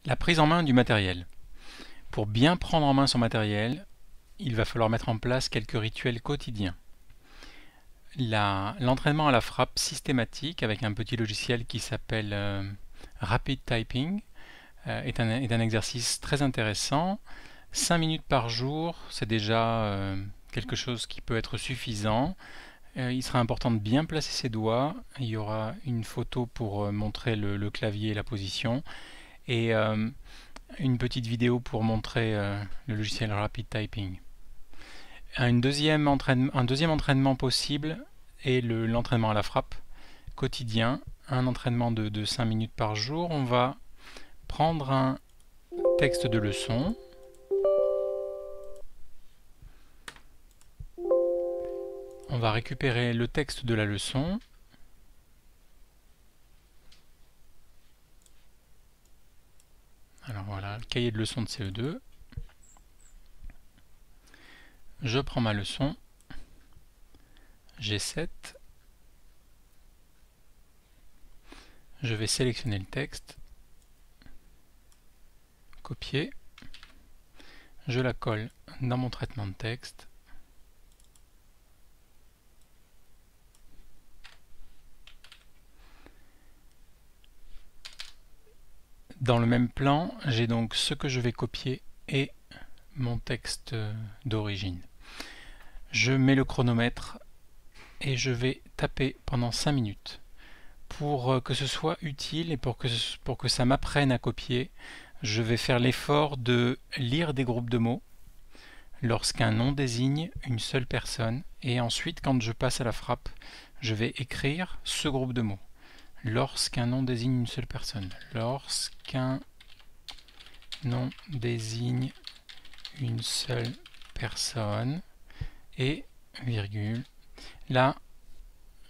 La prise en main du matériel. Pour bien prendre en main son matériel, il va falloir mettre en place quelques rituels quotidiens. L'entraînement à la frappe systématique avec un petit logiciel qui s'appelle Rapid Typing est un exercice très intéressant. 5 minutes par jour, c'est déjà quelque chose qui peut être suffisant. Il sera important de bien placer ses doigts. Il y aura une photo pour montrer le clavier et la position. Et une petite vidéo pour montrer le logiciel Rapid Typing. Un deuxième entraînement possible est l'entraînement à la frappe quotidien, un entraînement de 5 minutes par jour. On va prendre un texte de leçon, on va récupérer le texte de la leçon, alors voilà, le cahier de leçon de CE2, je prends ma leçon, G7, je vais sélectionner le texte, copier, je la colle dans mon traitement de texte, dans le même plan, j'ai donc ce que je vais copier et mon texte d'origine. Je mets le chronomètre et je vais taper pendant 5 minutes. Pour que ce soit utile et pour que ça m'apprenne à copier, je vais faire l'effort de lire des groupes de mots lorsqu'un nom désigne une seule personne, et ensuite quand je passe à la frappe, je vais écrire ce groupe de mots. Lorsqu'un nom désigne une seule personne. Lorsqu'un nom désigne une seule personne, et virgule. Là,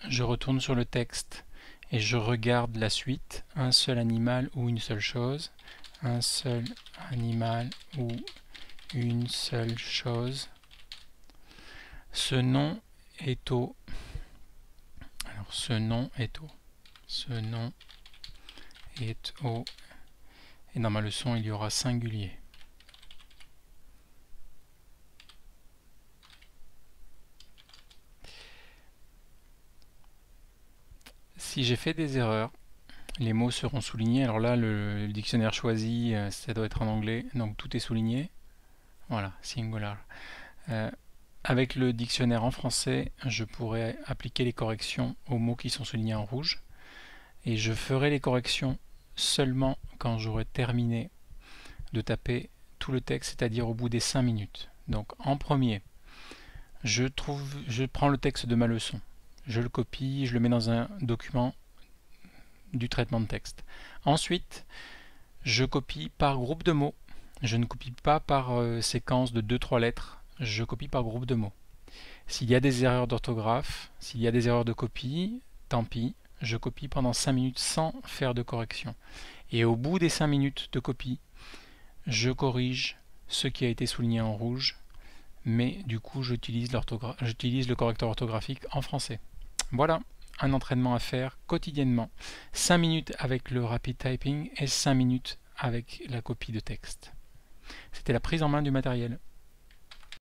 je retourne sur le texte et je regarde la suite. Un seul animal ou une seule chose. Un seul animal ou une seule chose. Ce nom est au. Alors, ce nom est au. Ce nom est au. Et dans ma leçon, il y aura singulier. Si j'ai fait des erreurs, les mots seront soulignés. Alors là, le dictionnaire choisi, ça doit être en anglais, donc tout est souligné. Voilà, singular. Avec le dictionnaire en français, je pourrais appliquer les corrections aux mots qui sont soulignés en rouge. Et je ferai les corrections seulement quand j'aurai terminé de taper tout le texte, c'est-à-dire au bout des 5 minutes. Donc en premier, je prends le texte de ma leçon. Je le copie, je le mets dans un document du traitement de texte. Ensuite, je copie par groupe de mots. Je ne copie pas par séquence de 2-3 lettres, je copie par groupe de mots. S'il y a des erreurs d'orthographe, s'il y a des erreurs de copie, tant pis, je copie pendant 5 minutes sans faire de correction. Et au bout des 5 minutes de copie, je corrige ce qui a été souligné en rouge, mais du coup j'utilise le correcteur orthographique en français. Voilà, un entraînement à faire quotidiennement. 5 minutes avec le rapid typing et 5 minutes avec la copie de texte. C'était la prise en main du matériel.